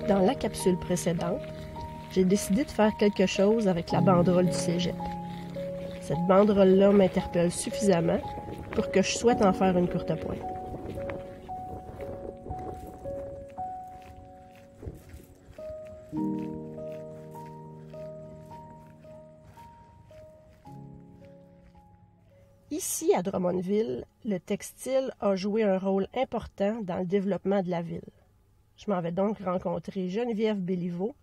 Dans la capsule précédente, j'ai décidé de faire quelque chose avec la banderole du cégep. Cette banderole-là m'interpelle suffisamment pour que je souhaite en faire une courte pointe. Ici, à Drummondville, le textile a joué un rôle important dans le développement de la ville. Je m'en vais donc rencontrer Geneviève Béliveau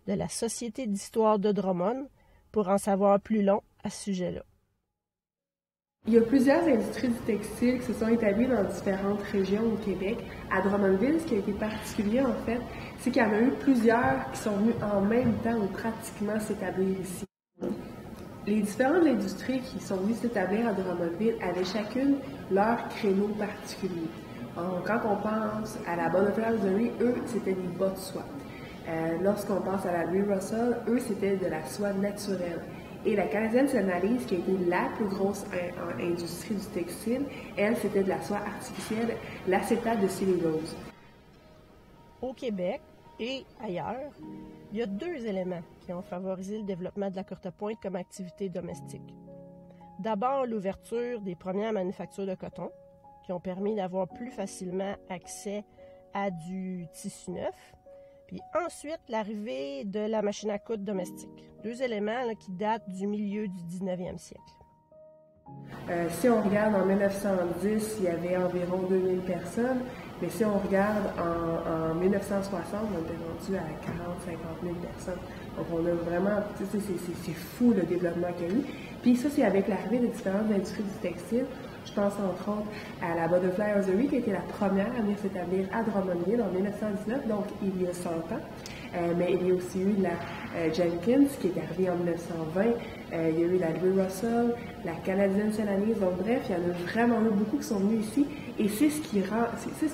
de la Société d'histoire de Drummond pour en savoir plus long à ce sujet-là. Il y a plusieurs industries du textile qui se sont établies dans différentes régions au Québec. À Drummondville, ce qui a été particulier, en fait, c'est qu'il y en a eu plusieurs qui sont venus en même temps ou pratiquement s'établir ici. Les différentes industries qui sont venues s'établir à Drummondville avaient chacune leur créneau particulier. Quand on pense à la Butterfly Hosiery, eux, c'était des bas de soie. Lorsqu'on pense à la Louis Russell, eux, c'était de la soie naturelle. Et la Canadienne Cellulose, qui a été la plus grosse industrie du textile, elle, c'était de la soie artificielle, l'acétate de cellulose. Au Québec et ailleurs, il y a deux éléments qui ont favorisé le développement de la courte pointe comme activité domestique. D'abord, l'ouverture des premières manufactures de coton, qui ont permis d'avoir plus facilement accès à du tissu neuf. Puis ensuite, l'arrivée de la machine à coudre domestique. Deux éléments là, qui datent du milieu du 19e siècle. Si on regarde en 1910, il y avait environ 2000 personnes, mais si on regarde en 1960, on était rendu à 40-50 000 personnes. Donc on a vraiment, c'est fou le développement qu'il y a eu. Puis ça, c'est avec l'arrivée des différentes industries du textile. Je pense entre autres à la Butterfly Hosiery qui a été la première à venir s'établir à Drummondville en 1919, donc il y a 100 ans. Mais il y a aussi eu la Jenkins qui est arrivée en 1920. Il y a eu la Louis Russell, la Canadienne Cellulose. Donc bref, il y en a vraiment eu beaucoup qui sont venus ici. Et c'est ce qui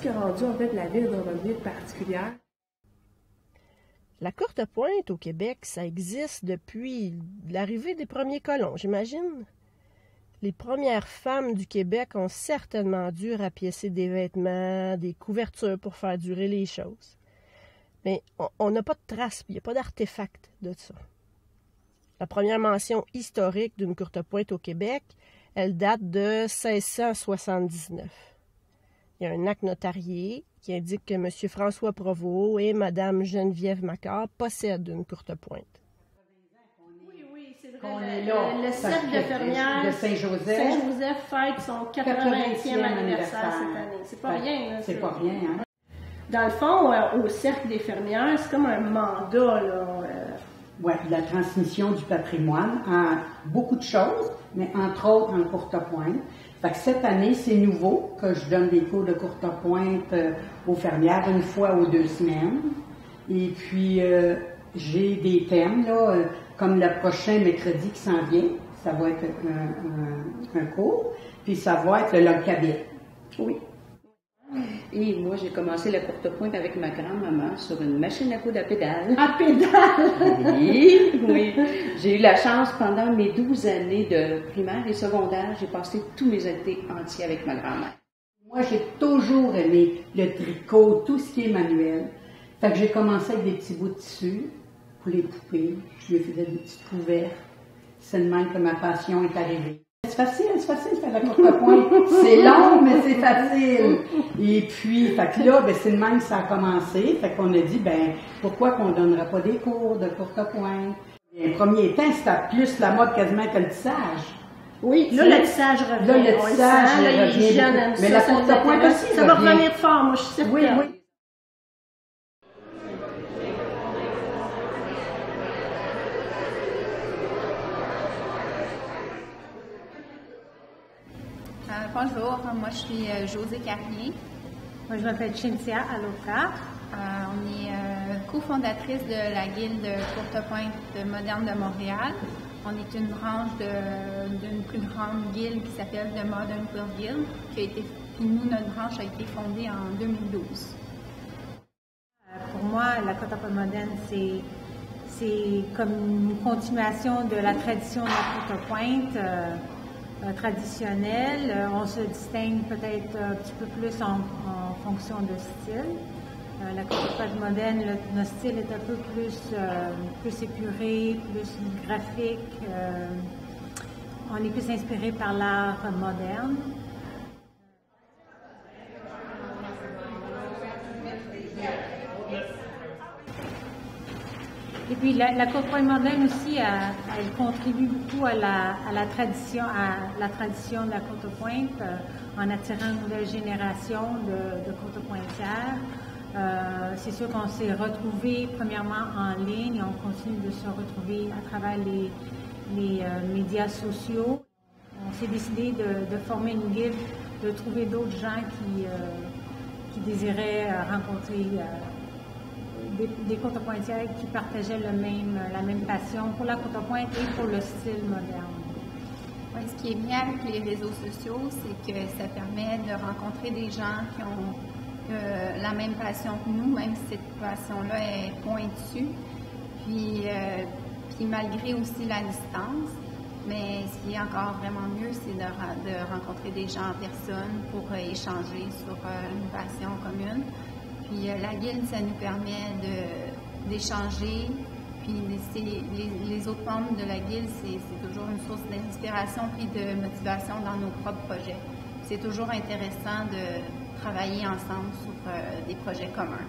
a rendu en fait la ville de Drummondville particulière. La courte pointe au Québec, ça existe depuis l'arrivée des premiers colons, j'imagine. Les premières femmes du Québec ont certainement dû rapiécer des vêtements, des couvertures pour faire durer les choses. Mais on n'a pas de traces, il n'y a pas d'artefact de ça. La première mention historique d'une courte pointe au Québec, elle date de 1679. Il y a un acte notarié qui indique que M. François Provost et Mme Geneviève Macquart possèdent une courte pointe. On est là, le cercle de fermières de Saint-Joseph. Saint-Joseph fête son 80e anniversaire cette année. C'est pas rien. Là, c'est pas rien, hein? Dans le fond, au cercle des fermières, c'est comme un mandat, là. Oui, la transmission du patrimoine en beaucoup de choses, mais entre autres en courte pointe. Fait que cette année, c'est nouveau que je donne des cours de courte pointe aux fermières une fois ou 2 semaines. Et puis, j'ai des thèmes, là, comme le prochain mercredi qui s'en vient. Ça va être un cours. Puis, ça va être le log cabine. Oui. Et moi, j'ai commencé la courte pointe avec ma grand-maman sur une machine à coudre à pédale. À pédale? Oui, oui. J'ai eu la chance, pendant mes 12 années de primaire et secondaire, j'ai passé tous mes étés entiers avec ma grand-mère. Moi, j'ai toujours aimé le tricot, tout ce qui est manuel. Fait que j'ai commencé avec des petits bouts de tissu pour les poupées. Je lui faisais des petites couvertes. C'est de même que ma passion est arrivée. C'est facile de faire la courte pointe. C'est long, mais c'est facile. Et puis, fait que là, ben, c'est de même que ça a commencé. Fait qu'on a dit, ben, pourquoi qu'on donnerait pas des cours de courte pointe? Et premier temps, c'était plus la mode quasiment que le tissage. Oui, là, le tissage revient. Là, le tissage revient. Mais la courte pointe aussi, ça va revenir fort, moi, je suis certaine. Oui, oui. Bonjour, moi je suis Josée Carrier. Moi je m'appelle Cynthia Alofra. On est cofondatrice de la Guilde Courte Pointe Moderne de Montréal. On est une branche d'une plus grande guilde qui s'appelle The Modern Quilt Guild, puis nous, notre branche a été fondée en 2012. Pour moi, la courte pointe moderne, c'est comme une continuation de la tradition de la courte pointe. Traditionnelle. On se distingue peut-être un petit peu plus en fonction de style. La courte pointe moderne, notre style est un peu plus épuré, plus graphique. On est plus inspiré par l'art moderne. Et puis la courte pointe moderne aussi, elle contribue beaucoup à la tradition de la courte pointe en attirant une nouvelle génération de courte pointières. C'est sûr qu'on s'est retrouvés premièrement en ligne, on continue de se retrouver à travers les médias sociaux. On s'est décidé de former une guilde, de trouver d'autres gens qui désiraient rencontrer des courtes pointières qui partageaient la même passion pour la courte pointe et pour le style moderne. Oui, ce qui est bien avec les réseaux sociaux, c'est que ça permet de rencontrer des gens qui ont la même passion que nous, même si cette passion-là est pointue. Puis malgré aussi la distance, mais ce qui est encore vraiment mieux, c'est de rencontrer des gens en personne pour échanger sur une passion commune. Puis la guilde, ça nous permet d'échanger. Puis les autres membres de la guilde, c'est toujours une source d'inspiration puis de motivation dans nos propres projets. C'est toujours intéressant de travailler ensemble sur des projets communs.